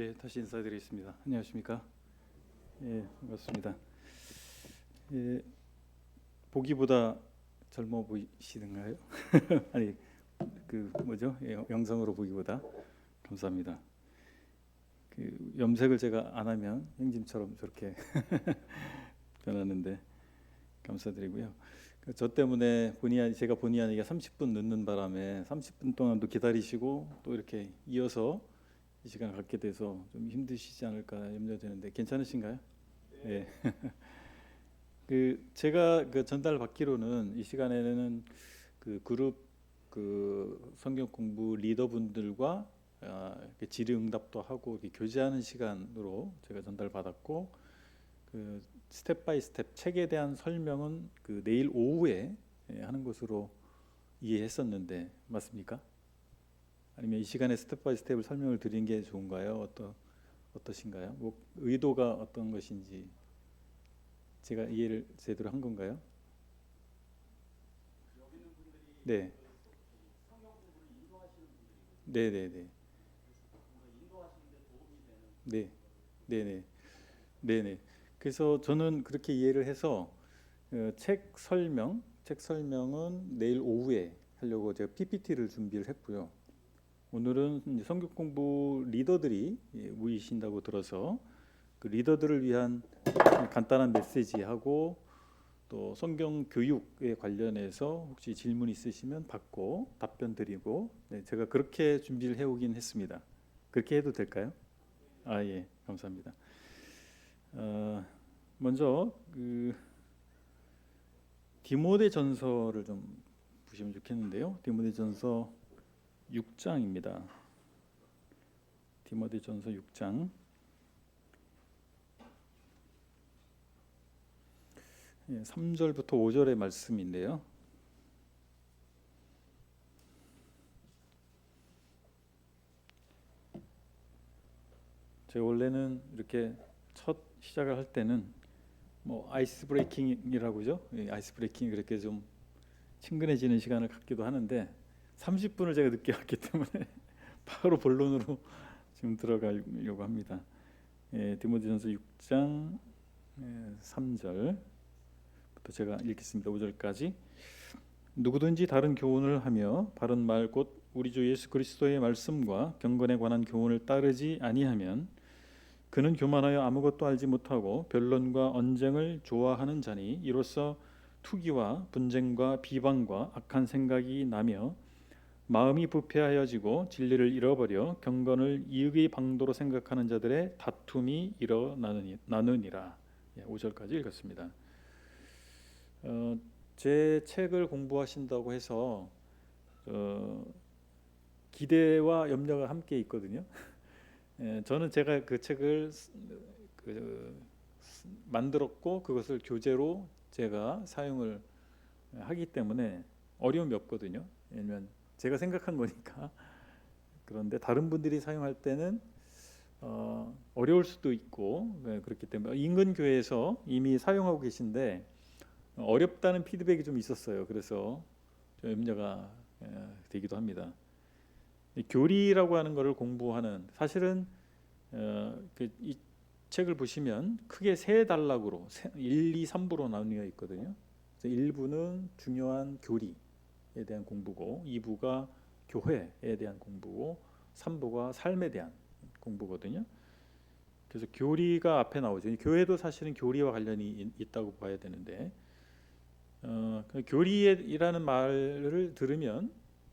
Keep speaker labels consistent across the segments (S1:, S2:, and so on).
S1: 예, 다시 인사드리겠습니다. 안녕하십니까? 예, 반갑습니다. 예, 보기보다 젊어 보이시던가요? 아니, 그 뭐죠? 예, 영상으로 보기보다 감사합니다. 그 염색을 제가 안 하면 형님처럼 저렇게 변하는데 감사드리고요. 저 때문에 제가 본의 아니게 30분 늦는 바람에 30분 동안도 기다리시고 또 이렇게 이어서 이 시간을 갖게 돼서 좀 힘드시지 않을까 염려되는데 괜찮으신가요? 예. 제가 전달 받기로는 이 시간에는 그룹 성경 공부 리더분들과 질의응답도 하고 이렇게 교제하는 시간으로 제가 전달 받았고 스텝 바이 스텝 책에 대한 설명은 내일 오후에 하는 것으로 이해했었는데 맞습니까? 아니면 이 시간에 스텝 바이 스텝을 설명을 드리는 게 좋은가요? 어떠신가요? 뭐 의도가 어떤 것인지 제가 이해를 제대로 한 건가요? 네, 네, 네, 네, 네, 네, 네, 네, 네. 그래서 저는 그렇게 이해를 해서 책 설명은 내일 오후에 하려고 제가 PPT를 준비를 했고요. 오늘은 이제 성경 공부 리더들이 모이신다고 들어서 그 리더들을 위한 간단한 메시지하고 또 성경 교육에 관련해서 혹시 질문 있으시면 받고 답변 드리고 네, 제가 그렇게 준비를 해오긴 했습니다. 그렇게 해도 될까요? 아, 예, 감사합니다. 어, 먼저 디모데 전서를 좀 보시면 좋겠는데요. 디모데 전서 6장입니다. 디모데 전서 6장 3절부터 5절의 말씀인데요. 제가 원래는 이렇게 첫 시작을 할 때는 뭐 아이스 브레이킹이라고죠. 아이스 브레이킹이 그렇게 좀 친근해지는 시간을 갖기도 하는데 30분을 제가 늦게 왔기 때문에 바로 본론으로 지금 들어가려고 합니다. 디모데전서 6장 3절부터 제가 읽겠습니다. 5절까지. 누구든지 다른 교훈을 하며 바른 말 곧 우리 주 예수 그리스도의 말씀과 경건에 관한 교훈을 따르지 아니하면 그는 교만하여 아무것도 알지 못하고 변론과 언쟁을 좋아하는 자니 이로써 투기와 분쟁과 비방과 악한 생각이 나며 마음이 부패하여지고 진리를 잃어버려 경건을 이익의 방도로 생각하는 자들의 다툼이 일어나느니라. 5절까지 읽었습니다. 제 책을 공부하신다고 해서 기대와 염려가 함께 있거든요. 저는 제가 그 책을 만들었고 그것을 교재로 제가 사용을 하기 때문에 어려움이 없거든요. 왜냐면 제가 생각한 거니까. 그런데 다른 분들이 사용할 때는 어려울 수도 있고 그렇기 때문에 인근 교회에서 이미 사용하고 계신데 어렵다는 피드백이 좀 있었어요. 그래서 좀 염려가 되기도 합니다. 교리라고 하는 것을 공부하는 사실은 이 책을 보시면 크게 세 단락으로 1, 2, 3부로 나뉘어 있거든요. 1부는 중요한 교리에 대한 공부고 2부가 교회에 대한 공부고 3부가 삶에 대한 공부거든요. 그래서 교리가 앞에 나오죠. 교회도 사실은 교리와 관련이 있다고 봐야 되는데 교리라는 말을 들으면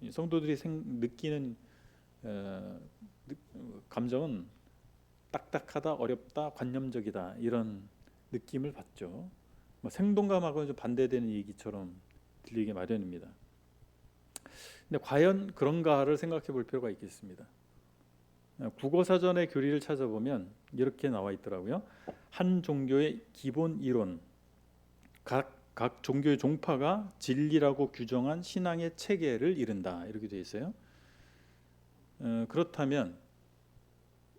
S1: 성도들이 느끼는 감정은 딱딱하다, 어렵다, 관념적이다 이런 느낌을 받죠. 생동감하고는 좀 반대되는 얘기처럼 들리게 마련입니다. 근데 과연 그런가를 생각해 볼 필요가 있겠습니다. 국어사전의 교리를 찾아보면 이렇게 나와 있더라고요. 한 종교의 기본 이론, 각 종교의 종파가 진리라고 규정한 신앙의 체계를 이른다 이렇게 되어 있어요. 그렇다면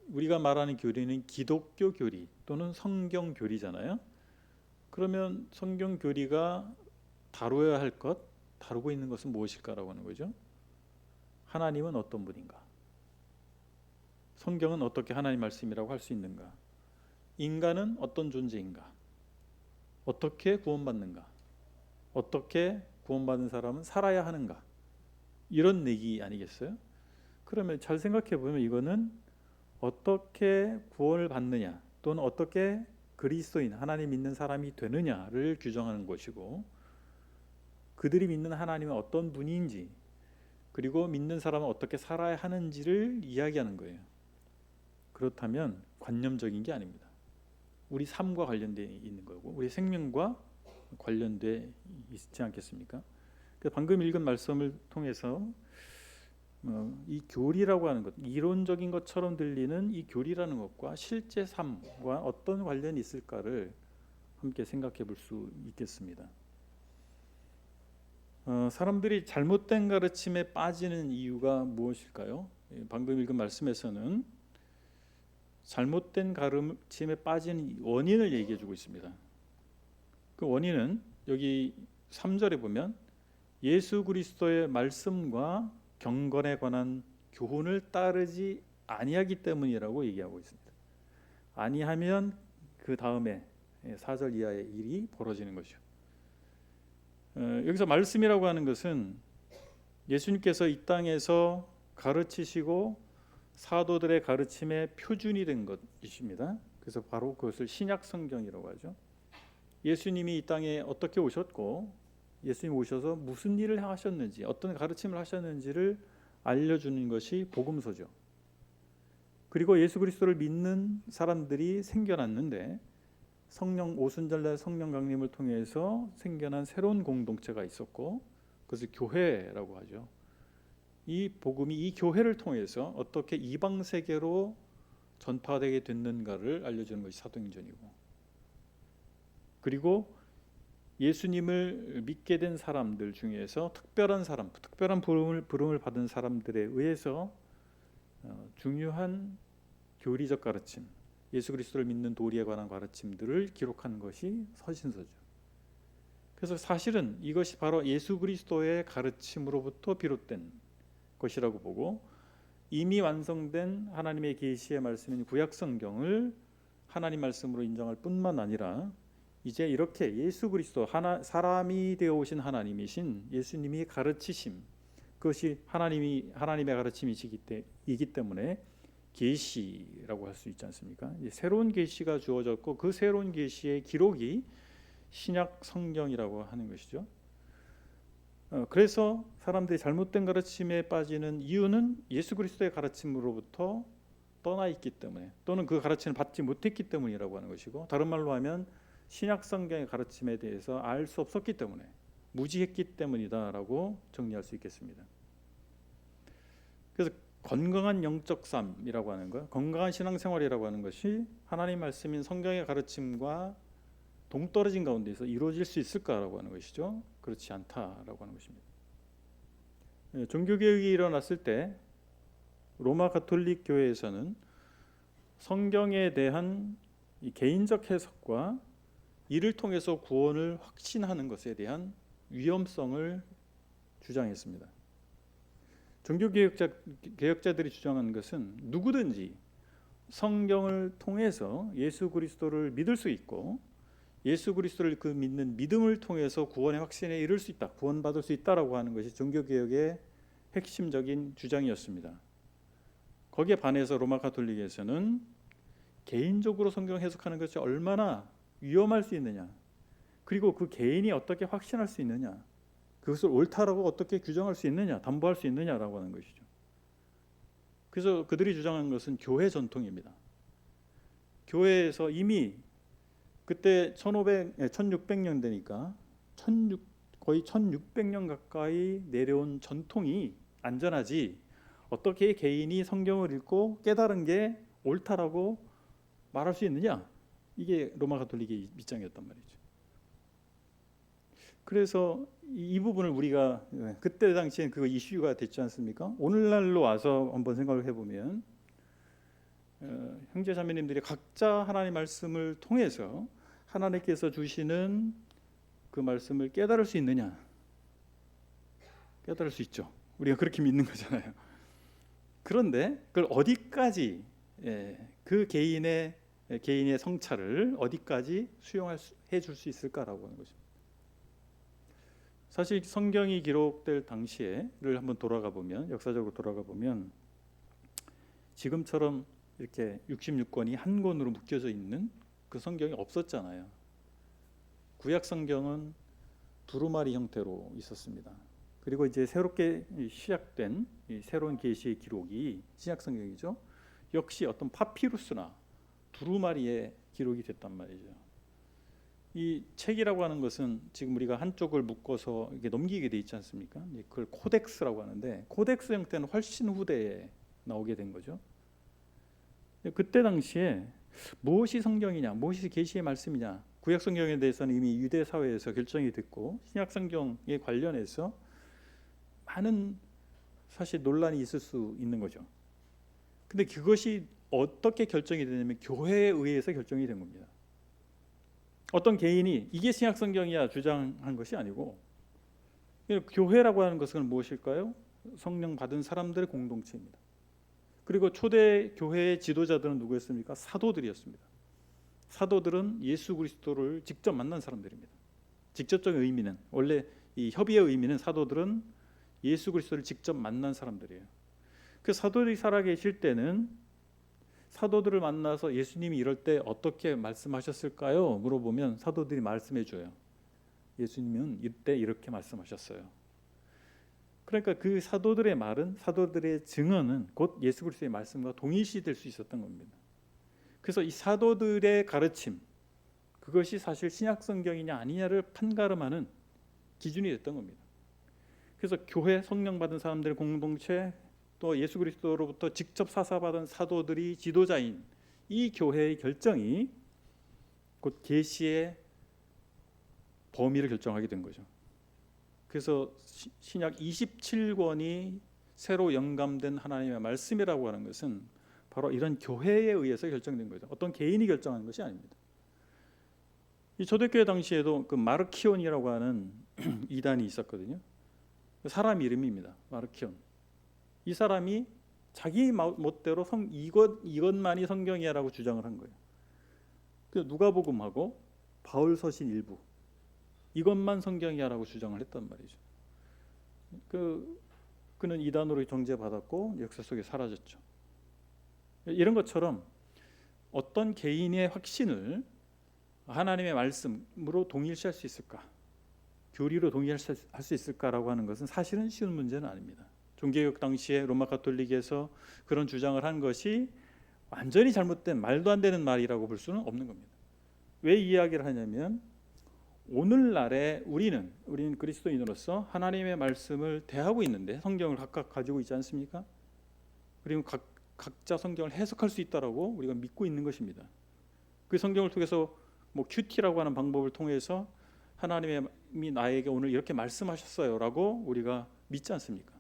S1: 우리가 말하는 교리는 기독교 교리 또는 성경 교리잖아요. 그러면 성경 교리가 다루어야 할 것, 다루고 있는 것은 무엇일까라고 하는 거죠. 하나님은 어떤 분인가? 성경은 어떻게 하나님 말씀이라고 할 수 있는가? 인간은 어떤 존재인가? 어떻게 구원받는가? 어떻게 구원받은 사람은 살아야 하는가? 이런 얘기 아니겠어요? 그러면 잘 생각해 보면 이거는 어떻게 구원을 받느냐 또는 어떻게 그리스도인 하나님 믿는 사람이 되느냐를 규정하는 것이고, 그들이 믿는 하나님은 어떤 분인지, 그리고 믿는 사람은 어떻게 살아야 하는지를 이야기하는 거예요. 그렇다면 관념적인 게 아닙니다. 우리 삶과 관련되어 있는 거고 우리 생명과 관련되어 있지 않겠습니까? 방금 읽은 말씀을 통해서 이 교리라고 하는 것, 이론적인 것처럼 들리는 이 교리라는 것과 실제 삶과 어떤 관련이 있을까를 함께 생각해 볼 수 있겠습니다. 사람들이 잘못된 가르침에 빠지는 이유가 무엇일까요? 방금 읽은 말씀에서는 잘못된 가르침에 빠지는 원인을 얘기해 주고 있습니다. 그 원인은 여기 3절에 보면 예수 그리스도의 말씀과 경건에 관한 교훈을 따르지 아니하기 때문이라고 얘기하고 있습니다. 아니하면 그 다음에 4절 이하의 일이 벌어지는 것이죠. 여기서 말씀이라고 하는 것은 예수님께서 이 땅에서 가르치시고 사도들의 가르침의 표준이 된 것이십니다. 그래서 바로 그것을 신약 성경이라고 하죠. 예수님이 이 땅에 어떻게 오셨고 예수님 오셔서 무슨 일을 하셨는지, 어떤 가르침을 하셨는지를 알려주는 것이 복음서죠. 그리고 예수 그리스도를 믿는 사람들이 생겨났는데 성령 오순절날 성령 강림을 통해서 생겨난 새로운 공동체가 있었고 그것을 교회라고 하죠. 이 복음이 이 교회를 통해서 어떻게 이방 세계로 전파되게 됐는가를 알려주는 것이 사도행전이고, 그리고 예수님을 믿게 된 사람들 중에서 특별한 사람, 특별한 부름을 받은 사람들에 의해서 중요한 교리적 가르침, 예수 그리스도를 믿는 도리에 관한 가르침들을 기록한 것이 서신서죠. 그래서 사실은 이것이 바로 예수 그리스도의 가르침으로부터 비롯된 것이라고 보고, 이미 완성된 하나님의 계시의 말씀인 구약 성경을 하나님 말씀으로 인정할 뿐만 아니라 이제 이렇게 예수 그리스도 사람이 되어 오신 하나님이신 예수님이 가르치심, 그것이 하나님의 가르침이기 때문에 계시라고 할 수 있지 않습니까? 새로운 계시가 주어졌고 그 새로운 계시의 기록이 신약 성경이라고 하는 것이죠. 그래서 사람들이 잘못된 가르침에 빠지는 이유는 예수 그리스도의 가르침으로부터 떠나 있기 때문에, 또는 그 가르침을 받지 못했기 때문이라고 하는 것이고, 다른 말로 하면 신약 성경의 가르침에 대해서 알 수 없었기 때문에, 무지했기 때문이다라고 정리할 수 있겠습니다. 그래서 건강한 영적 삶이라고 하는 것, 건강한 신앙생활이라고 하는 것이 하나님 말씀인 성경의 가르침과 동떨어진 가운데서 이루어질 수 있을까라고 하는 것이죠. 그렇지 않다라고 하는 것입니다. 종교개혁이 일어났을 때 로마 가톨릭 교회에서는 성경에 대한 이 개인적 해석과 이를 통해서 구원을 확신하는 것에 대한 위험성을 주장했습니다. 종교개혁자들이 주장한 것은 누구든지 성경을 통해서 예수 그리스도를 믿을 수 있고 예수 그리스도를 그 믿는 믿음을 통해서 구원의 확신에 이를 수 있다, 구원받을 수 있다라고 하는 것이 종교개혁의 핵심적인 주장이었습니다. 거기에 반해서 로마 가톨릭에서는 개인적으로 성경 해석하는 것이 얼마나 위험할 수 있느냐, 그리고 그 개인이 어떻게 확신할 수 있느냐, 그것을 옳다라고 어떻게 규정할 수 있느냐, 담보할 수 있느냐라고 하는 것이죠. 그래서 그들이 주장하는 것은 교회 전통입니다. 교회에서 이미 그때 1600년 되니까 거의 1600년 가까이 내려온 전통이 안전하지, 어떻게 개인이 성경을 읽고 깨달은 게 옳다라고 말할 수 있느냐, 이게 로마 가톨릭의 입장이었단 말이죠. 그래서 이 부분을 우리가 그때 당시엔 그 이슈가 됐지 않습니까? 오늘날로 와서 한번 생각을 해보면 형제 자매님들이 각자 하나님 말씀을 통해서 하나님께서 주시는 그 말씀을 깨달을 수 있느냐? 깨달을 수 있죠. 우리가 그렇게 믿는 거잖아요. 그런데 그걸 어디까지 그 개인의 성찰을 어디까지 해줄 수 있을까라고 하는 거죠. 사실 성경이 기록될 당시에를 한번 돌아가 보면, 역사적으로 돌아가 보면 지금처럼 이렇게 66권이 한 권으로 묶여져 있는 그 성경이 없었잖아요. 구약 성경은 두루마리 형태로 있었습니다. 그리고 이제 새롭게 시작된 이 새로운 계시의 기록이 신약 성경이죠. 역시 어떤 파피루스나 두루마리에 기록이 됐단 말이죠. 이 책이라고 하는 것은 지금 우리가 한쪽을 묶어서 이렇게 넘기게 돼 있지 않습니까? 그걸 코덱스라고 하는데, 코덱스 형태는 훨씬 후대에 나오게 된 거죠. 그때 당시에 무엇이 성경이냐, 무엇이 계시의 말씀이냐, 구약 성경에 대해서는 이미 유대 사회에서 결정이 됐고, 신약 성경에 관련해서 많은 사실 논란이 있을 수 있는 거죠. 근데 그것이 어떻게 결정이 되냐면 교회에 의해서 결정이 된 겁니다. 어떤 개인이 이게 신약 성경이야 주장한 것이 아니고, 교회라고 하는 것은 무엇일까요? 성령 받은 사람들의 공동체입니다. 그리고 초대 교회의 지도자들은 누구였습니까? 사도들이었습니다. 사도들은 예수 그리스도를 직접 만난 사람들입니다. 직접적인 의미는, 원래 이 협의의 의미는 사도들은 예수 그리스도를 직접 만난 사람들이에요. 그 사도들이 살아계실 때는 사도들을 만나서 예수님이 이럴 때 어떻게 말씀하셨을까요? 물어보면 사도들이 말씀해 줘요. 예수님은 이때 이렇게 말씀하셨어요. 그러니까 그 사도들의 말은, 사도들의 증언은 곧 예수 그리스도의 말씀과 동일시될 수 있었던 겁니다. 그래서 이 사도들의 가르침, 그것이 사실 신약 성경이냐 아니냐를 판가름하는 기준이 됐던 겁니다. 그래서 교회, 성령 받은 사람들의 공동체, 또 예수 그리스도로부터 직접 사사받은 사도들이 지도자인 이 교회의 결정이 곧 계시의 범위를 결정하게 된 거죠. 그래서 신약 27권이 새로 영감된 하나님의 말씀이라고 하는 것은 바로 이런 교회에 의해서 결정된 거죠. 어떤 개인이 결정한 것이 아닙니다. 이 초대교회 당시에도 그 마르키온이라고 하는 이단이 있었거든요. 사람 이름입니다. 마르키온. 이 사람이 자기 멋대로 이것만이 성경이야라고 주장을 한 거예요. 그 누가복음하고 바울서신 일부, 이것만 성경이야라고 주장을 했단 말이죠. 그는 이단으로 정죄받았고 역사 속에 사라졌죠. 이런 것처럼 어떤 개인의 확신을 하나님의 말씀으로 동일시할 수 있을까, 교리로 동일할 수 있을까라고 하는 것은 사실은 쉬운 문제는 아닙니다. 종교개혁 당시에 로마 가톨릭에서 그런 주장을 한 것이 완전히 잘못된, 말도 안 되는 말이라고 볼 수는 없는 겁니다. 왜 이 이야기를 하냐면, 오늘날에 우리는 그리스도인으로서 하나님의 말씀을 대하고 있는데, 성경을 각각 가지고 있지 않습니까? 그리고 각자 성경을 해석할 수 있다라고 우리가 믿고 있는 것입니다. 그 성경을 통해서 큐티라고 하는 방법을 통해서 하나님이 나에게 오늘 이렇게 말씀하셨어요라고 우리가 믿지 않습니까?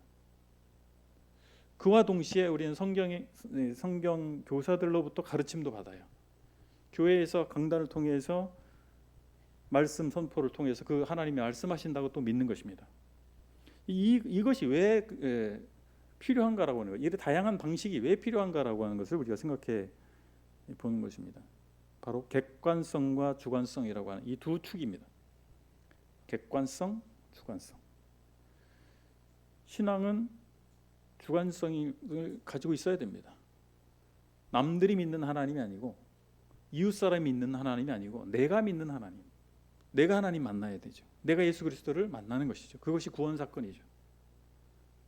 S1: 그와 동시에 우리는 성경 교사들로부터 가르침도 받아요. 교회에서 강단을 통해서 말씀 선포를 통해서 그 하나님이 말씀하신다고 또 믿는 것입니다. 이것이 왜 필요한가라고 하는 거예요. 이런 다양한 방식이 왜 필요한가라고 하는 것을 우리가 생각해 보는 것입니다. 바로 객관성과 주관성이라고 하는 이 두 축입니다. 객관성, 주관성. 신앙은 주관성을 가지고 있어야 됩니다. 남들이 믿는 하나님이 아니고, 이웃 사람이 믿는 하나님이 아니고, 내가 믿는 하나님, 내가 하나님 만나야 되죠. 내가 예수 그리스도를 만나는 것이죠. 그것이 구원 사건이죠.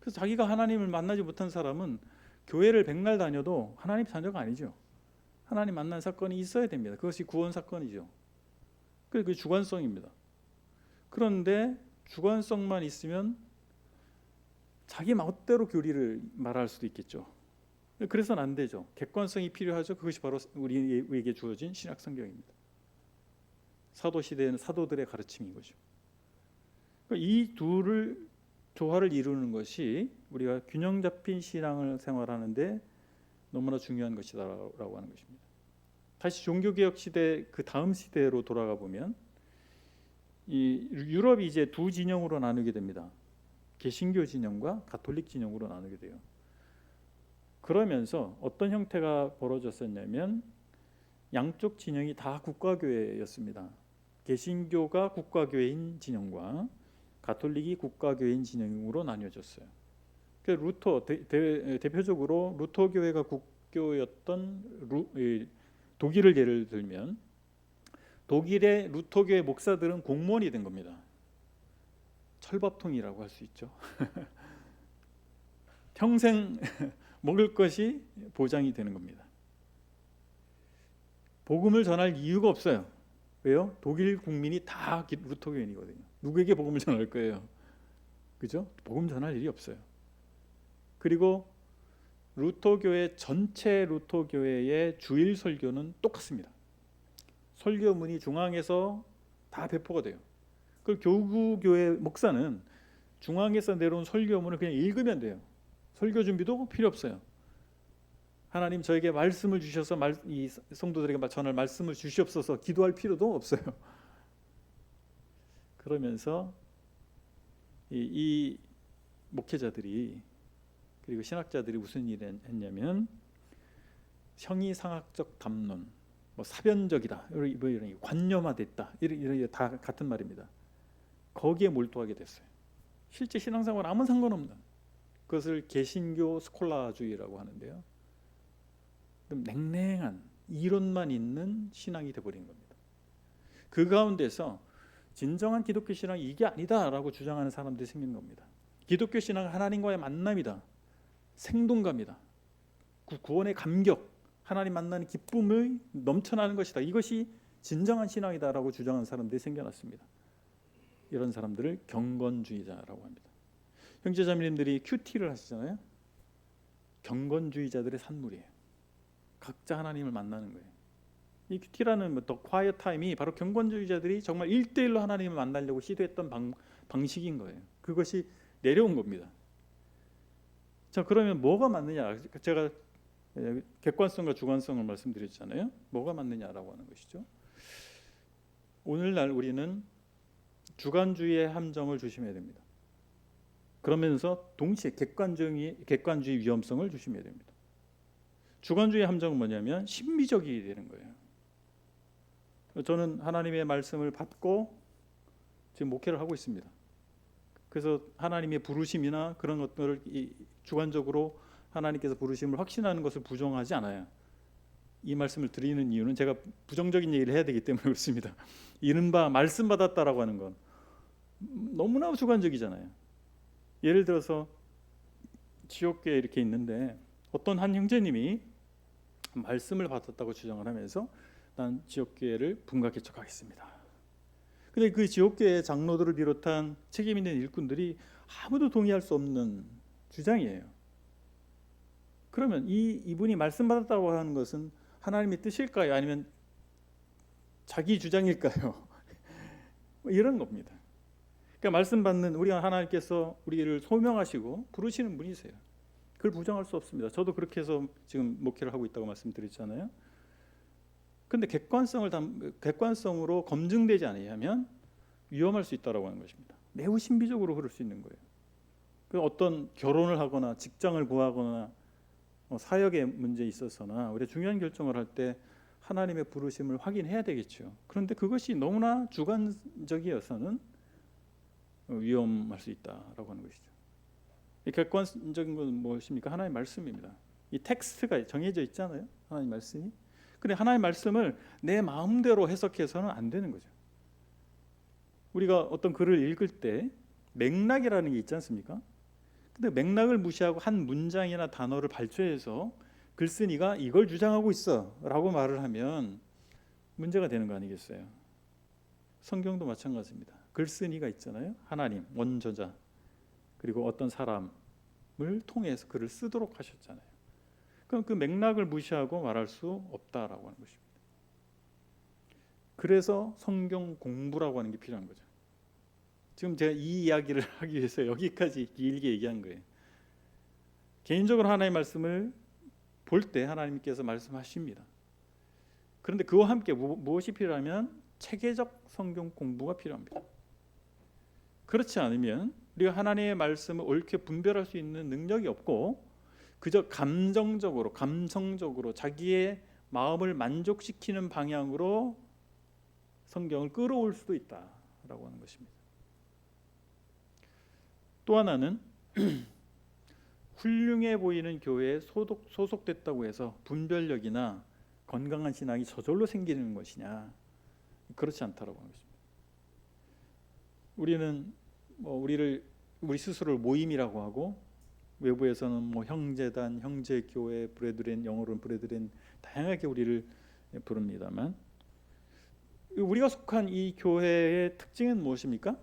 S1: 그래서 자기가 하나님을 만나지 못한 사람은 교회를 백날 다녀도 하나님 자녀가 아니죠. 하나님 만난 사건이 있어야 됩니다. 그것이 구원 사건이죠. 그게 주관성입니다. 그런데 주관성만 있으면 자기 마음대로 교리를 말할 수도 있겠죠. 그래서는 안 되죠. 객관성이 필요하죠. 그것이 바로 우리에게 주어진 신약 성경입니다. 사도 시대에는 사도들의 가르침인 거죠. 이 둘을 조화를 이루는 것이 우리가 균형 잡힌 신앙을 생활하는데 너무나 중요한 것이다라고 하는 것입니다. 다시 종교개혁 시대 그 다음 시대로 돌아가 보면 이 유럽이 이제 두 진영으로 나누게 됩니다. 개신교 진영과 가톨릭 진영으로 나누게 돼요. 그러면서 어떤 형태가 벌어졌었냐면 양쪽 진영이 다 국가교회였습니다. 개신교가 국가교회인 진영과 가톨릭이 국가교회인 진영으로 나뉘어졌어요. 그 대표적으로 루터 교회가 국교였던 독일을 예를 들면 독일의 루터 교회 목사들은 공무원이 된 겁니다. 철밥통이라고 할 수 있죠. 평생 먹을 것이 보장이 되는 겁니다. 복음을 전할 이유가 없어요. 왜요? 독일 국민이 다 루터 교인이거든요. 누구에게 복음을 전할 거예요? 그죠? 복음 전할 일이 없어요. 그리고 전체 루터 교회의 주일 설교는 똑같습니다. 설교문이 중앙에서 다 배포가 돼요. 그 교구 교회 목사는 중앙에서 내려온 설교문을 그냥 읽으면 돼요. 설교 준비도 필요 없어요. 하나님 저에게 말씀을 주셔서 이 성도들에게 전할 말씀을 주시옵소서 기도할 필요도 없어요. 그러면서 이 목회자들이 그리고 신학자들이 무슨 일을 했냐면 형이상학적 담론, 사변적이다, 이런 관념화됐다, 이런 다 같은 말입니다. 거기에 몰두하게 됐어요. 실제 신앙생활 아무 상관없는 그것을 개신교 스콜라주의라고 하는데요. 냉랭한 이론만 있는 신앙이 되어버린 겁니다. 그 가운데서 진정한 기독교 신앙이 이게 아니다라고 주장하는 사람들이 생긴 겁니다. 기독교 신앙은 하나님과의 만남이다, 생동감이다, 구원의 감격, 하나님 만나는 기쁨을 넘쳐나는 것이다, 이것이 진정한 신앙이다라고 주장하는 사람들이 생겨났습니다. 이런 사람들을 경건주의자라고 합니다. 형제자매님들이 큐티를 하시잖아요. 경건주의자들의 산물이에요. 각자 하나님을 만나는 거예요. 이 큐티라는 더 콰이어 타임이 바로 경건주의자들이 정말 1대1로 하나님을 만나려고 시도했던 방식인 거예요. 그것이 내려온 겁니다. 자, 그러면 뭐가 맞느냐? 제가 객관성과 주관성을 말씀드렸잖아요. 뭐가 맞느냐라고 하는 것이죠. 오늘날 우리는 주관주의의 함정을 조심해야 됩니다. 그러면서 동시에 객관주의 위험성을 조심해야 됩니다. 주관주의 함정은 뭐냐면 신비적이 되는 거예요. 저는 하나님의 말씀을 받고 지금 목회를 하고 있습니다. 그래서 하나님의 부르심이나 그런 것들을 주관적으로 하나님께서 부르심을 확신하는 것을 부정하지 않아요. 이 말씀을 드리는 이유는 제가 부정적인 얘기를 해야 되기 때문에 그렇습니다. 이른바 말씀 받았다라고 하는 건 너무나 주관적이잖아요. 예를 들어서 지옥교에 이렇게 있는데 어떤 한 형제님이 말씀을 받았다고 주장을 하면서 난 지옥교회를 분가 개척하겠습니다. 근데 그 지옥교회 장로들을 비롯한 책임 있는 일꾼들이 아무도 동의할 수 없는 주장이에요. 그러면 이분이 말씀 받았다고 하는 것은 하나님의 뜻일까요? 아니면 자기 주장일까요? 이런 겁니다. 그러니까 말씀 받는 우리가 하나님께서 우리를 소명하시고 부르시는 분이세요. 그걸 부정할 수 없습니다. 저도 그렇게 해서 지금 목회를 하고 있다고 말씀드렸잖아요. 그런데 객관성으로 검증되지 않으면 위험할 수 있다라고 하는 것입니다. 매우 신비적으로 흐를 수 있는 거예요. 그 어떤 결혼을 하거나 직장을 구하거나 사역의 문제에 있어서나 우리가 중요한 결정을 할 때 하나님의 부르심을 확인해야 되겠죠. 그런데 그것이 너무나 주관적이어서는 위험할 수 있다라고 하는 것이죠. 이 객관적인 건 무엇입니까? 하나님의 말씀입니다. 이 텍스트가 정해져 있잖아요. 하나님의 말씀이. 근데 하나님의 말씀을 내 마음대로 해석해서는 안 되는 거죠. 우리가 어떤 글을 읽을 때 맥락이라는 게 있지 않습니까? 근데 맥락을 무시하고 한 문장이나 단어를 발췌해서 글쓴이가 이걸 주장하고 있어 라고 말을 하면 문제가 되는 거 아니겠어요? 성경도 마찬가지입니다. 글쓴이가 있잖아요. 하나님, 원저자, 그리고 어떤 사람을 통해서 글을 쓰도록 하셨잖아요. 그럼 그 맥락을 무시하고 말할 수 없다라고 하는 것입니다. 그래서 성경 공부라고 하는 게 필요한 거죠. 지금 제가 이 이야기를 하기 위해서 여기까지 길게 얘기한 거예요. 개인적으로 하나님의 말씀을 볼 때 하나님께서 말씀하십니다. 그런데 그와 함께 무엇이 필요하면 체계적 성경 공부가 필요합니다. 그렇지 않으면 우리가 하나님의 말씀을 옳게 분별할 수 있는 능력이 없고 그저 감성적으로 자기의 마음을 만족시키는 방향으로 성경을 끌어올 수도 있다라고 하는 것입니다. 또 하나는 훌륭해 보이는 교회에 소속됐다고 해서 분별력이나 건강한 신앙이 저절로 생기는 것이냐? 그렇지 않다라고 하는 것입니다. 우리는 우리 스스로를 모임이라고 하고, 외부에서는 뭐 형제단, 형제교회, 브레드렌, 영어로는 브레드렌, 다양하게 우리를 부릅니다만, 우리가 속한 이 교회의 특징은 무엇입니까?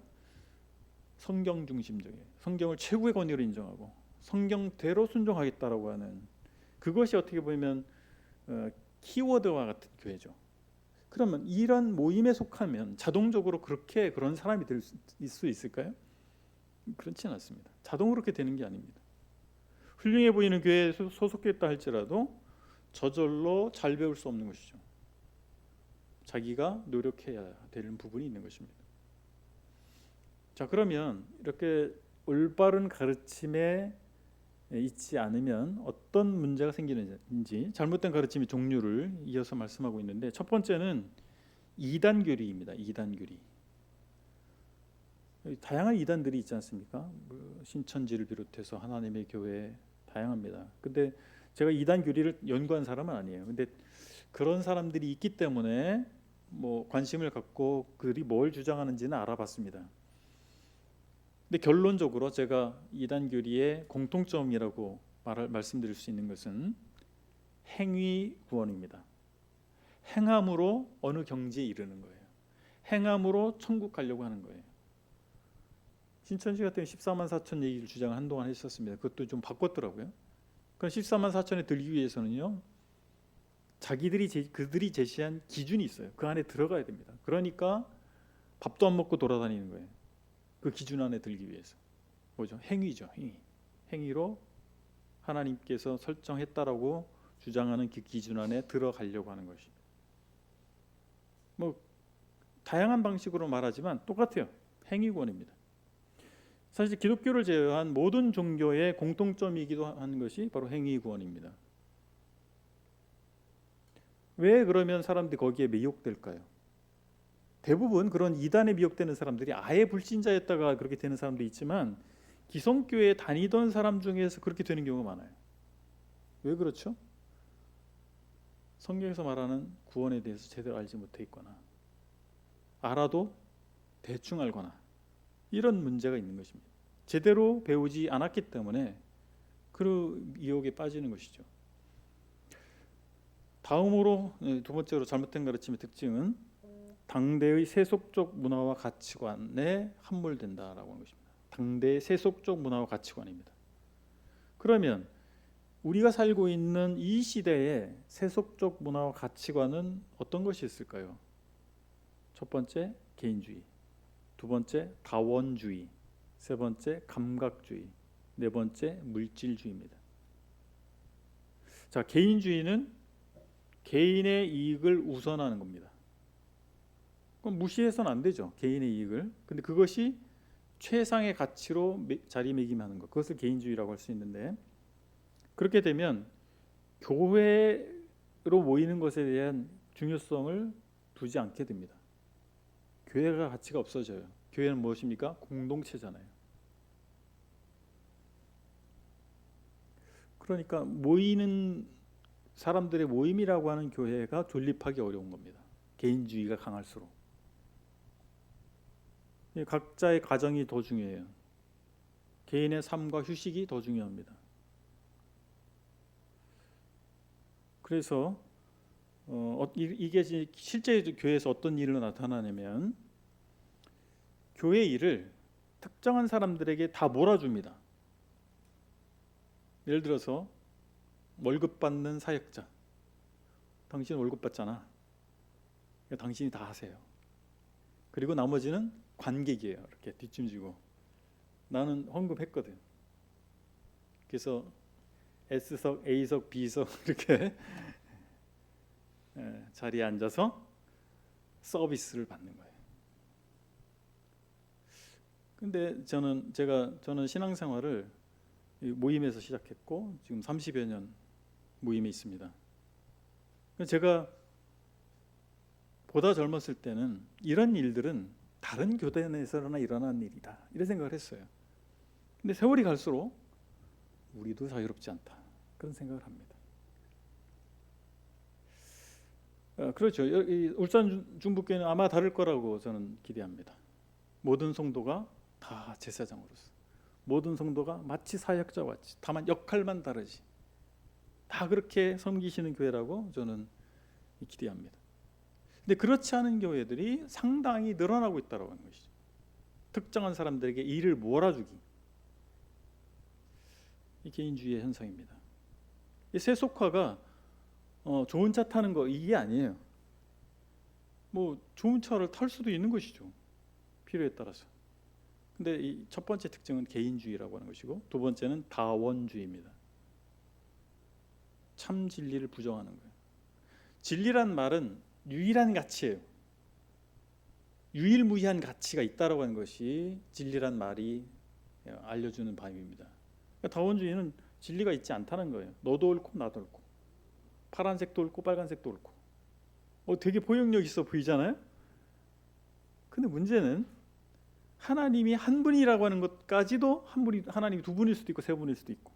S1: 성경 중심적이에요. 성경을 최고의 권위로 인정하고 성경대로 순종하겠다라고 하는, 그것이 어떻게 보면 키워드와 같은 교회죠. 그러면 이런 모임에 속하면 자동적으로 그런 사람이 될 수 있을까요? 그렇지는 않습니다. 자동으로 그렇게 되는 게 아닙니다. 훌륭해 보이는 교회에 소속했다 할지라도 저절로 잘 배울 수 없는 것이죠. 자기가 노력해야 되는 부분이 있는 것입니다. 자, 그러면 이렇게 올바른 가르침에 있지 않으면 어떤 문제가 생기는지, 잘못된 가르침의 종류를 이어서 말씀하고 있는데, 첫 번째는 이단교리입니다. 이단교리. 다양한 이단들이 있지 않습니까? 신천지를 비롯해서 하나님의 교회 다양합니다. 근데 제가 이단교리를 연구한 사람은 아니에요. 근데 그런 사람들이 있기 때문에 뭐 관심을 갖고 그들이 뭘 주장하는지는 알아봤습니다. 근데 결론적으로 제가 이단교리의 공통점이라고 말씀드릴 수 있는 것은 행위 구원입니다. 행함으로 어느 경지에 이르는 거예요. 행함으로 천국 가려고 하는 거예요. 신천지 같은 14만 4천 얘기를 주장을 한동안 했었습니다. 그것도 좀 바꿨더라고요. 그럼 14만 4천에 들기 위해서는요, 그들이 제시한 기준이 있어요. 그 안에 들어가야 됩니다. 그러니까 밥도 안 먹고 돌아다니는 거예요. 그 기준 안에 들기 위해서. 뭐죠? 행위죠. 행위로 하나님께서 설정했다라고 주장하는 그 기준 안에 들어가려고 하는 것입니다. 뭐 다양한 방식으로 말하지만 똑같아요. 행위구원입니다. 사실 기독교를 제외한 모든 종교의 공통점이기도 한 것이 바로 행위구원입니다. 왜 그러면 사람들이 거기에 미혹될까요? 대부분 그런 이단에 미혹되는 사람들이 아예 불신자였다가 그렇게 되는 사람도 있지만, 기성교회에 다니던 사람 중에서 그렇게 되는 경우가 많아요. 왜 그렇죠? 성경에서 말하는 구원에 대해서 제대로 알지 못해 있거나, 알아도 대충 알거나, 이런 문제가 있는 것입니다. 제대로 배우지 않았기 때문에 그 미혹에 빠지는 것이죠. 다음으로 두 번째로 잘못된 가르침의 특징은 당대의 세속적 문화와 가치관에 함몰된다라고 하는 것입니다. 당대의 세속적 문화와 가치관입니다. 그러면 우리가 살고 있는 이 시대의 세속적 문화와 가치관은 어떤 것이 있을까요? 첫 번째, 개인주의. 두 번째, 다원주의. 세 번째, 감각주의. 네 번째, 물질주의입니다. 자, 개인주의는 개인의 이익을 우선하는 겁니다. 그럼 무시해서는 안 되죠. 개인의 이익을. 근데 그것이 최상의 가치로 자리매김하는 것, 그것을 개인주의라고 할 수 있는데, 그렇게 되면 교회로 모이는 것에 대한 중요성을 두지 않게 됩니다. 교회가 가치가 없어져요. 교회는 무엇입니까? 공동체잖아요. 그러니까 모이는 사람들의 모임이라고 하는 교회가 존립하기 어려운 겁니다. 개인주의가 강할수록. 각자의 가정이 더 중요해요. 개인의 삶과 휴식이 더 중요합니다. 그래서 이게 실제 교회에서 어떤 일로 나타나냐면, 교회 일을 특정한 사람들에게 다 몰아줍니다. 예를 들어서 월급 받는 사역자, 당신 월급 받잖아, 당신이 다 하세요. 그리고 나머지는 관객이에요. 이렇게 뒷짐지고, 나는 헌금했거든. 그래서 S석, A석, B석 이렇게 자리에 앉아서 서비스를 받는 거예요. 근데 저는 신앙생활을 모임에서 시작했고 지금 30여 년 모임에 있습니다. 제가 보다 젊었을 때는 이런 일들은 다른 교단에서나 일어난 일이다 이런 생각을 했어요. 근데 세월이 갈수록 우리도 자유롭지 않다 그런 생각을 합니다. 그렇죠. 이 울산 중부교회는 아마 다를 거라고 저는 기대합니다. 모든 성도가 다 제사장으로서, 모든 성도가 마치 사역자와 같이, 다만 역할만 다르지, 다 그렇게 섬기시는 교회라고 저는 기대합니다. 근데 그렇지 않은 교회들이 상당히 늘어나고 있다고 하는 것이죠. 특정한 사람들에게 일을 몰아주기, 이 개인주의의 현상입니다. 이 세속화가 좋은 차 타는 거 이게 아니에요. 뭐 좋은 차를 탈 수도 있는 것이죠, 필요에 따라서. 근데 이 첫 번째 특징은 개인주의라고 하는 것이고, 두 번째는 다원주의입니다. 참 진리를 부정하는 거예요. 진리란 말은 유일한 가치예요. 유일무이한 가치가 있다라고 하는 것이 진리란 말이 알려주는 바입니다. 그러니까 다원주의는 진리가 있지 않다는 거예요. 너도 옳고 나도 옳고, 파란색도 옳고 빨간색도 옳고, 되게 포용력 있어 보이잖아요. 근데 문제는 하나님이 한 분이라고 하는 것까지도 한 분이, 하나님이 두 분일 수도 있고 세 분일 수도 있고,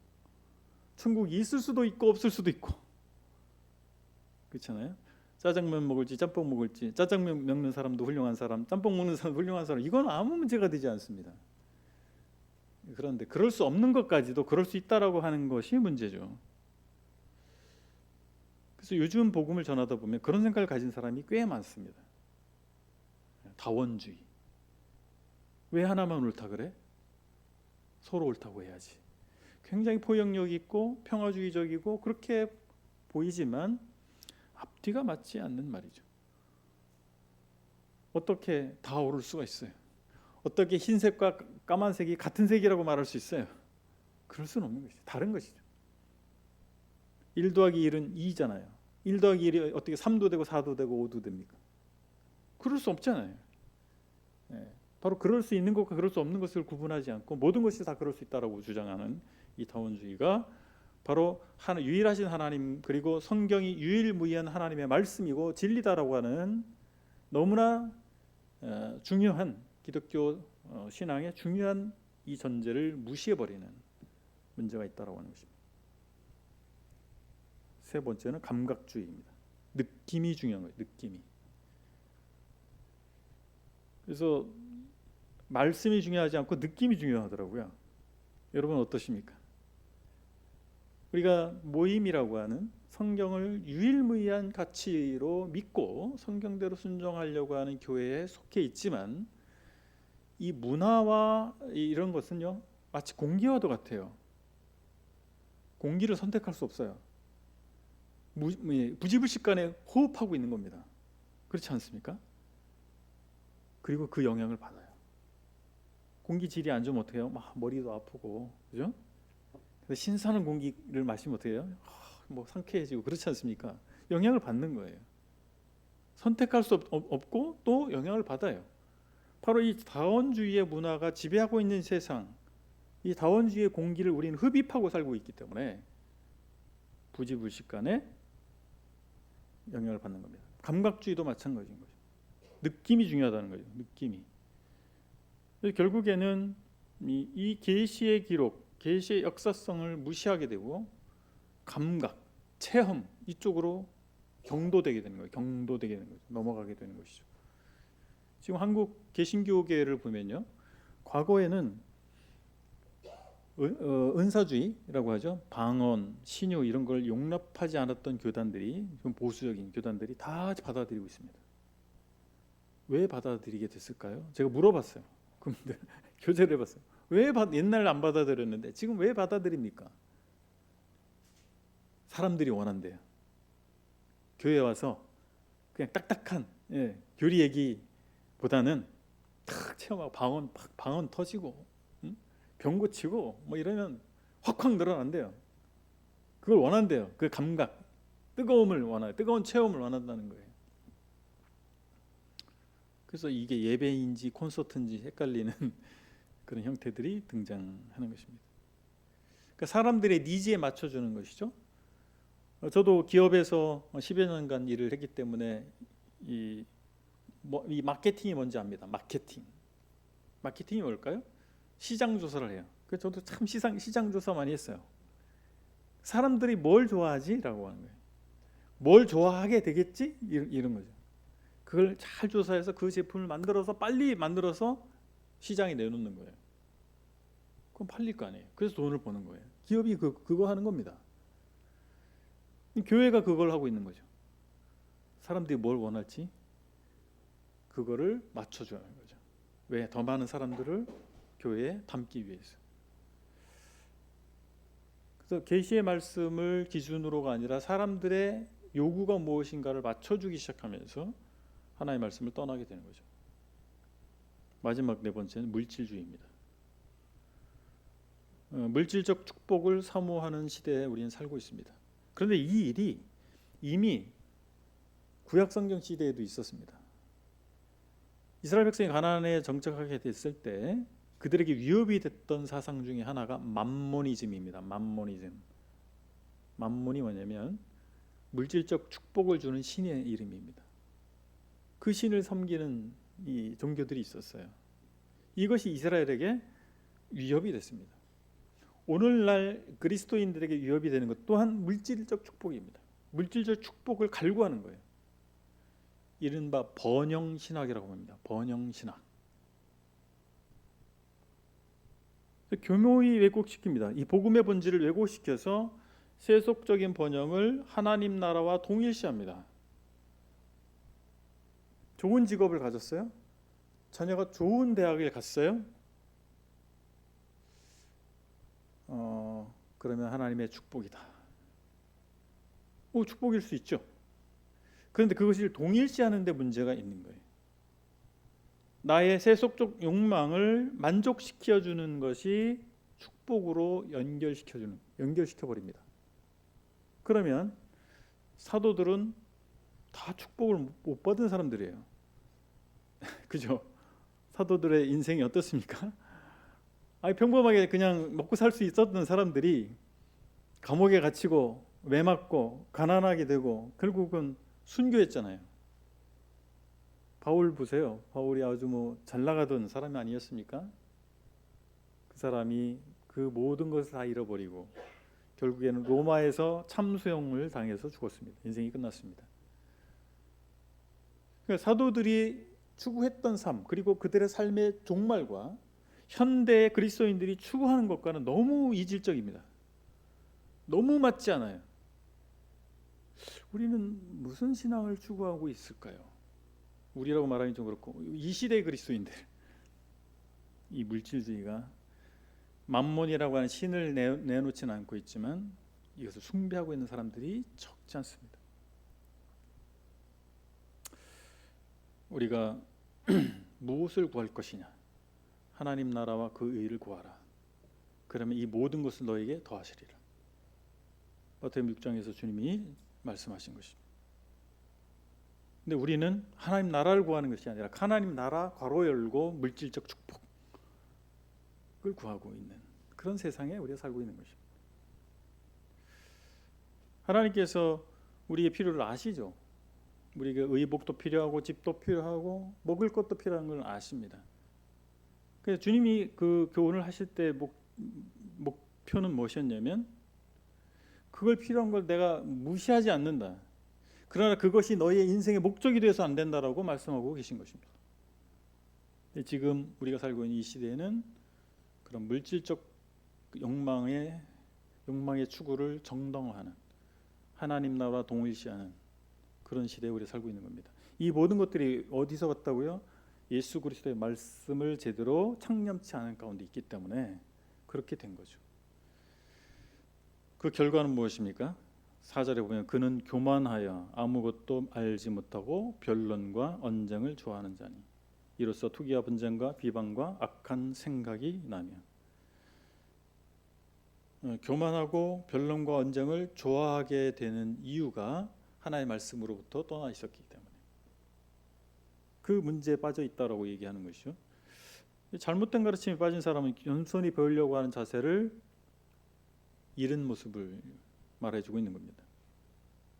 S1: 천국이 있을 수도 있고 없을 수도 있고, 그렇잖아요. 짜장면 먹을지 짬뽕 먹을지, 짜장면 먹는 사람도 훌륭한 사람, 짬뽕 먹는 사람도 훌륭한 사람, 이건 아무 문제가 되지 않습니다. 그런데 그럴 수 없는 것까지도 그럴 수 있다라고 하는 것이 문제죠. 그래서 요즘 복음을 전하다 보면 그런 생각을 가진 사람이 꽤 많습니다. 다원주의. 왜 하나만 옳다 그래? 서로 옳다고 해야지. 굉장히 포용력 있고 평화주의적이고 그렇게 보이지만 앞뒤가 맞지 않는 말이죠. 어떻게 다 옳을 수가 있어요? 어떻게 흰색과 까만색이 같은 색이라고 말할 수 있어요? 그럴 수는 없는 것이죠. 다른 것이죠. 1 더하기 1은 2잖아요. 1 더하기 1이 어떻게 3도 되고 4도 되고 5도 됩니까? 그럴 수 없잖아요. 바로 그럴 수 있는 것과 그럴 수 없는 것을 구분하지 않고 모든 것이 다 그럴 수 있다라고 주장하는 이 다원주의가 바로 유일하신 하나님, 그리고 성경이 유일무이한 하나님의 말씀이고 진리다라고 하는 너무나 중요한 기독교 신앙의 중요한 이 전제를 무시해버리는 문제가 있다라고 하는 것입니다. 세 번째는 감각주의입니다. 느낌이 중요한 거예요. 느낌이. 그래서 말씀이 중요하지 않고 느낌이 중요하더라고요. 여러분 어떠십니까? 우리가 모임이라고 하는 성경을 유일무이한 가치로 믿고 성경대로 순종하려고 하는 교회에 속해 있지만, 이 문화와 이런 것은요 마치 공기와도 같아요. 공기를 선택할 수 없어요. 부지불식간에 호흡하고 있는 겁니다. 그렇지 않습니까? 그리고 그 영향을 받아요. 공기 질이 안 좋으면 어떻게 해요? 막 머리도 아프고, 그죠? 근데 신선한 공기를 마시면 어떻게 해요? 뭐 상쾌해지고, 그렇지 않습니까? 영향을 받는 거예요. 선택할 수 없고 또 영향을 받아요. 바로 이 다원주의의 문화가 지배하고 있는 세상, 이 다원주의의 공기를 우리는 흡입하고 살고 있기 때문에 부지불식간에 영향을 받는 겁니다. 감각주의도 마찬가지인 거죠. 느낌이 중요하다는 거죠. 느낌이. 결국에는 이 계시의 기록, 계시의 역사성을 무시하게 되고 감각, 체험 이쪽으로 경도되게 되는 거예요. 경도되게 되는 거죠. 넘어가게 되는 것이죠. 지금 한국 개신교계를 보면요, 과거에는 은사주의라고 하죠. 방언, 신유 이런 걸 용납하지 않았던 교단들이, 좀 보수적인 교단들이 다 받아들이고 있습니다. 왜 받아들이게 됐을까요? 제가 물어봤어요. 그분들 교제를 해봤어요. 왜 옛날 안 받아들였는데 지금 왜 받아들입니까? 사람들이 원한대요. 교회 와서 그냥 딱딱한 교리 얘기보다는 탁 체험하고 방언 터지고 병 고치고 뭐 이러면 확확 늘어난대요. 그걸 원한대요. 그 감각, 뜨거움을 원해요. 뜨거운 체험을 원한다는 거예요. 그래서 이게 예배인지 콘서트인지 헷갈리는 그런 형태들이 등장하는 것입니다. 그러니까 사람들의 니즈에 맞춰주는 것이죠. 저도 기업에서 10여 년간 일을 했기 때문에 이 마케팅이 뭔지 압니다. 마케팅이 뭘까요? 시장 조사를 해요. 그래서 저도 참 시장 조사 많이 했어요. 사람들이 뭘 좋아하지라고 하는 거예요. 뭘 좋아하게 되겠지? 이런 거죠. 그걸 잘 조사해서 그 제품을 빨리 만들어서 시장에 내놓는 거예요. 그럼 팔릴 거 아니에요. 그래서 돈을 버는 거예요. 기업이 그거 하는 겁니다. 교회가 그걸 하고 있는 거죠. 사람들이 뭘 원할지 그거를 맞춰주는 거죠. 왜? 더 많은 사람들을 교회에 담기 위해서. 그래서 계시의 말씀을 기준으로가 아니라 사람들의 요구가 무엇인가를 맞춰주기 시작하면서 하나의 말씀을 떠나게 되는 거죠. 마지막 네 번째는 물질주의입니다. 물질적 축복을 사모하는 시대에 우리는 살고 있습니다. 그런데 이 일이 이미 구약성경 시대에도 있었습니다. 이스라엘 백성이 가나안에 정착하게 됐을 때 그들에게 위협이 됐던 사상 중에 하나가 맘모니즘입니다. 맘몬이 뭐냐면 물질적 축복을 주는 신의 이름입니다. 그 신을 섬기는 이 종교들이 있었어요. 이것이 이스라엘에게 위협이 됐습니다. 오늘날 그리스도인들에게 위협이 되는 것 또한 물질적 축복입니다. 물질적 축복을 갈구하는 거예요. 이른바 번영신학이라고 합니다. 번영신학. 교묘히 왜곡시킵니다. 이 복음의 본질을 왜곡시켜서 세속적인 번영을 하나님 나라와 동일시합니다. 좋은 직업을 가졌어요? 자녀가 좋은 대학을 갔어요? 그러면 하나님의 축복이다. 축복일 수 있죠. 그런데 그것을 동일시하는 데 문제가 있는 거예요. 나의 세속적 욕망을 만족시켜주는 것이 축복으로 연결시켜버립니다. 그러면 사도들은 다 축복을 못 받은 사람들이에요. 그죠? 사도들의 인생이 어떻습니까? 평범하게 그냥 먹고 살 수 있었던 사람들이 감옥에 갇히고 매맞고 가난하게 되고 결국은 순교했잖아요. 바울 보세요. 바울이 아주 잘 나가던 사람이 아니었습니까? 그 사람이 그 모든 것을 다 잃어버리고 결국에는 로마에서 참수형을 당해서 죽었습니다. 인생이 끝났습니다. 그러니까 사도들이 추구했던 삶 그리고 그들의 삶의 종말과 현대의 그리스도인들이 추구하는 것과는 너무 이질적입니다. 너무 맞지 않아요. 우리는 무슨 신앙을 추구하고 있을까요? 우리라고 말하기 좀 그렇고 이 시대의 그리스도인들, 이 물질주의가 맘몬이라고 하는 신을 내놓지는 않고 있지만 이것을 숭배하고 있는 사람들이 적지 않습니다. 우리가 무엇을 구할 것이냐? 하나님 나라와 그 의를 구하라. 그러면 이 모든 것을 너에게 더하시리라. 마태복음 6장에서 주님이 말씀하신 것입니다. 근데 우리는 하나님 나라를 구하는 것이 아니라 하나님 나라 괄호 열고 물질적 축복을 구하고 있는 그런 세상에 우리가 살고 있는 것입니다. 하나님께서 우리의 필요를 아시죠? 우리가 의복도 필요하고 집도 필요하고 먹을 것도 필요한 걸 아십니다. 그래서 주님이 그 교훈을 하실 때 목표는 무엇이었냐면 그걸 필요한 걸 내가 무시하지 않는다. 그러나 그것이 너의 인생의 목적이 되어서 안 된다라고 말씀하고 계신 것입니다. 지금 우리가 살고 있는 이 시대에는 그런 물질적 욕망의 추구를 정당화하는 하나님 나라와 동일시하는 그런 시대에 우리가 살고 있는 겁니다. 이 모든 것들이 어디서 왔다고요? 예수 그리스도의 말씀을 제대로 창념치 않은 가운데 있기 때문에 그렇게 된 거죠. 그 결과는 무엇입니까? 4절에 보면 그는 교만하여 아무것도 알지 못하고 변론과 언쟁을 좋아하는 자니 이로써 투기와 분쟁과 비방과 악한 생각이 나며. 교만하고 변론과 언쟁을 좋아하게 되는 이유가 하나님의 말씀으로부터 떠나 있었기 때문에 그 문제에 빠져 있다라고 얘기하는 것이죠. 잘못된 가르침에 빠진 사람은 겸손히 배우려고 하는 자세를 잃은 모습을 말해주고 있는 겁니다.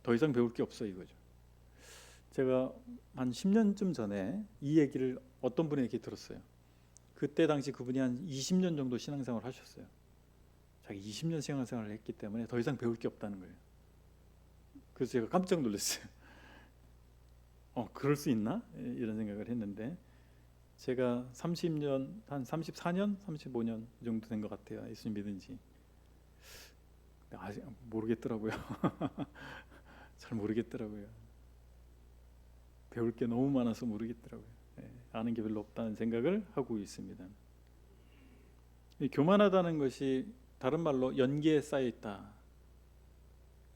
S1: 더 이상 배울 게 없어 이거죠. 제가 한 10년쯤 전에 이 얘기를 어떤 분에게 들었어요. 그때 당시 그분이 한 20년 정도 신앙생활을 하셨어요. 자기 20년 신앙생활을 했기 때문에 더 이상 배울 게 없다는 거예요. 그래서 제가 깜짝 놀랐어요. 그럴 수 있나? 이런 생각을 했는데 제가 30년, 한 34년, 35년 정도 된 것 같아요. 예수님 믿은 지. 아직 모르겠더라고요. 잘 모르겠더라고요. 배울 게 너무 많아서 모르겠더라고요. 아는 게 별로 없다는 생각을 하고 있습니다. 교만하다는 것이 다른 말로 연기에 쌓여 있다.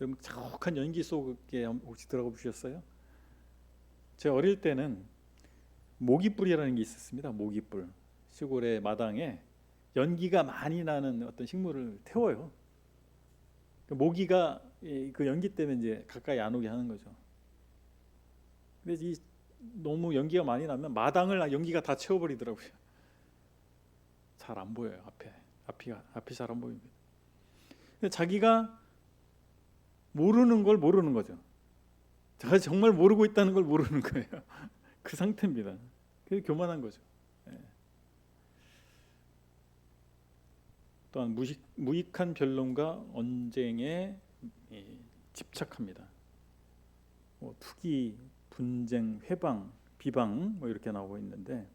S1: 여러분 자욱한 연기 속에 혹시 들어가 보셨어요? 제가 어릴 때는 모기뿔이라는 게 있었습니다. 모기뿔. 시골의 마당에 연기가 많이 나는 어떤 식물을 태워요. 모기가 그 연기 때문에 이제 가까이 안 오게 하는 거죠. 근데 너무 연기가 많이 나면 마당을 연기가 다 채워버리더라고요. 잘 안 보여요. 앞이 잘 안 보입니다. 근데 자기가 모르는 걸 모르는 거죠. 제가 정말 모르고 있다는 걸 모르는 거예요. 그 상태입니다. 그게 교만한 거죠. 또한 무익한 변론과 언쟁에 집착합니다. 투기, 분쟁, 회방, 비방 이렇게 나오고 있는데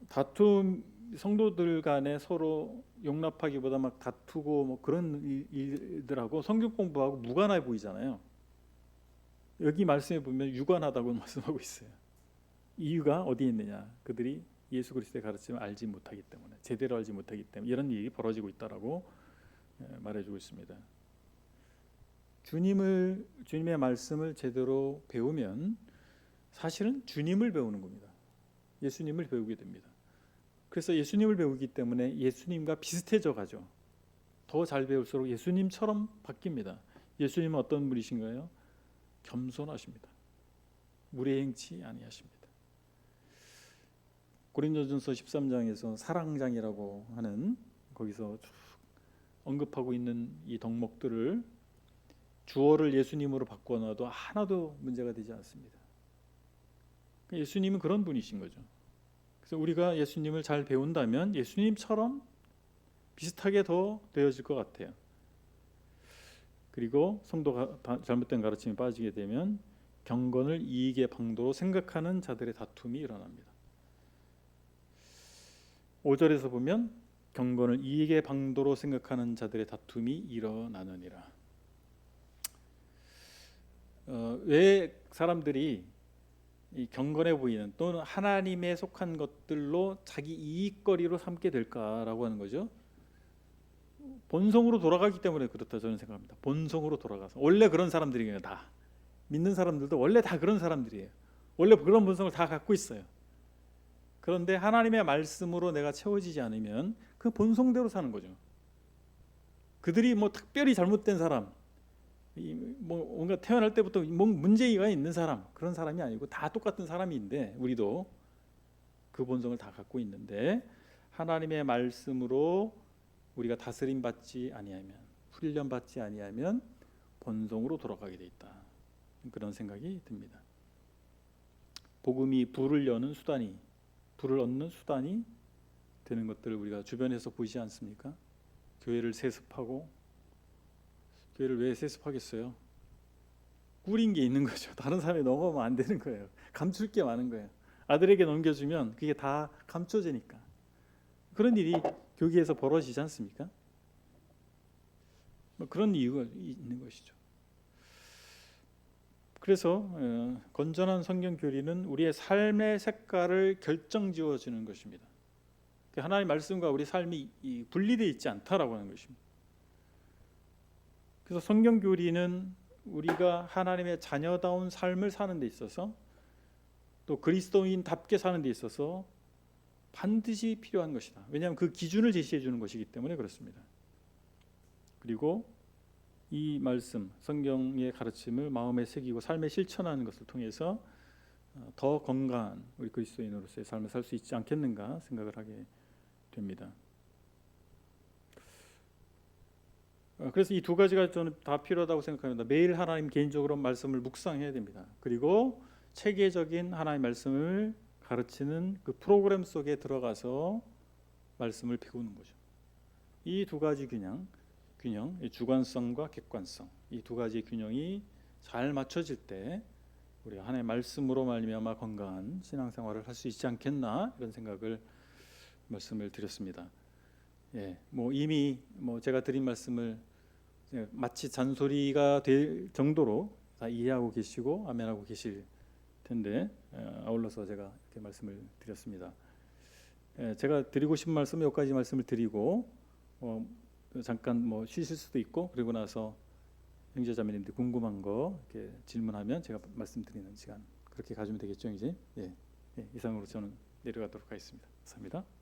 S1: 다툼 성도들 간에 서로 용납하기보다 막 다투고 그런 일들하고 성경 공부하고 무관해 보이잖아요. 여기 말씀에 보면 유관하다고 말씀하고 있어요. 이유가 어디에 있느냐? 그들이 예수 그리스도의 가르침을 알지 못하기 때문에, 제대로 알지 못하기 때문에 이런 일이 벌어지고 있다라고 말해주고 있습니다. 주님의 말씀을 제대로 배우면 사실은 주님을 배우는 겁니다. 예수님을 배우게 됩니다. 그래서 예수님을 배우기 때문에 예수님과 비슷해져 가죠. 더 잘 배울수록 예수님처럼 바뀝니다. 예수님은 어떤 분이신가요? 겸손하십니다. 무례행치 아니하십니다. 고린도전서 13장에서 사랑장이라고 하는 거기서 쭉 언급하고 있는 이 덕목들을 주어를 예수님으로 바꿔놔도 하나도 문제가 되지 않습니다. 예수님은 그런 분이신 거죠. 그래서 우리가 예수님을 잘 배운다면 예수님처럼 비슷하게 더 되어질 것 같아요. 그리고 성도가 잘못된 가르침에 빠지게 되면 경건을 이익의 방도로 생각하는 자들의 다툼이 일어납니다. 5절에서 보면 경건을 이익의 방도로 생각하는 자들의 다툼이 일어나느니라. 왜 사람들이 이 경건해 보이는 또는 하나님에 속한 것들로 자기 이익거리로 삼게 될까라고 하는 거죠. 본성으로 돌아가기 때문에 그렇다 저는 생각합니다. 본성으로 돌아가서 원래 그런 사람들이에요. 다 믿는 사람들도 원래 다 그런 사람들이에요. 원래 그런 본성을 다 갖고 있어요. 그런데 하나님의 말씀으로 내가 채워지지 않으면 그 본성대로 사는 거죠. 그들이 특별히 잘못된 사람, 뭔가 태어날 때부터 문제가 있는 사람, 그런 사람이 아니고 다 똑같은 사람인데 우리도 그 본성을 다 갖고 있는데 하나님의 말씀으로 우리가 다스림 받지 아니하면, 훈련 받지 아니하면 본성으로 돌아가게 돼 있다. 그런 생각이 듭니다. 복음이 불을 얻는 수단이 되는 것들을 우리가 주변에서 보이지 않습니까? 교회를 세습하고, 교회를 왜 세습하겠어요? 꿀인 게 있는 거죠. 다른 사람이 넘어가면 안 되는 거예요. 감출 게 많은 거예요. 아들에게 넘겨주면 그게 다 감춰지니까. 그런 일이 교회에서 벌어지지 않습니까? 그런 이유가 있는 것이죠. 그래서 건전한 성경 교리는 우리의 삶의 색깔을 결정지어주는 것입니다. 하나님의 말씀과 우리 삶이 분리되어 있지 않다라고 하는 것입니다. 그래서 성경 교리는 우리가 하나님의 자녀다운 삶을 사는 데 있어서 또 그리스도인답게 사는 데 있어서 반드시 필요한 것이다. 왜냐하면 그 기준을 제시해 주는 것이기 때문에 그렇습니다. 그리고 이 말씀, 성경의 가르침을 마음에 새기고 삶에 실천하는 것을 통해서 더 건강한 우리 그리스도인으로서의 삶을 살 수 있지 않겠는가 생각을 하게 됩니다. 그래서 이 두 가지가 저는 다 필요하다고 생각합니다. 매일 하나님 개인적으로 말씀을 묵상해야 됩니다. 그리고 체계적인 하나님 말씀을 가르치는 그 프로그램 속에 들어가서 말씀을 배우는 거죠. 이 두 가지 균형, 주관성과 객관성, 이 두 가지 균형이 잘 맞춰질 때 우리가 하나님의 말씀으로 말미암아 건강한 신앙생활을 할 수 있지 않겠나 이런 생각을 말씀을 드렸습니다. 예, 뭐 이미 제가 드린 말씀을 마치 잔소리가 될 정도로 다 이해하고 계시고 아멘하고 계실 텐데 아울러서 제가 이렇게 말씀을 드렸습니다. 제가 드리고 싶은 말씀 몇 가지 말씀을 드리고 잠깐 쉬실 수도 있고 그리고 나서 형제자매님들 궁금한 거 이렇게 질문하면 제가 말씀드리는 시간 그렇게 가지면 되겠죠, 이제. 예, 이상으로 저는 내려가도록 하겠습니다. 감사합니다.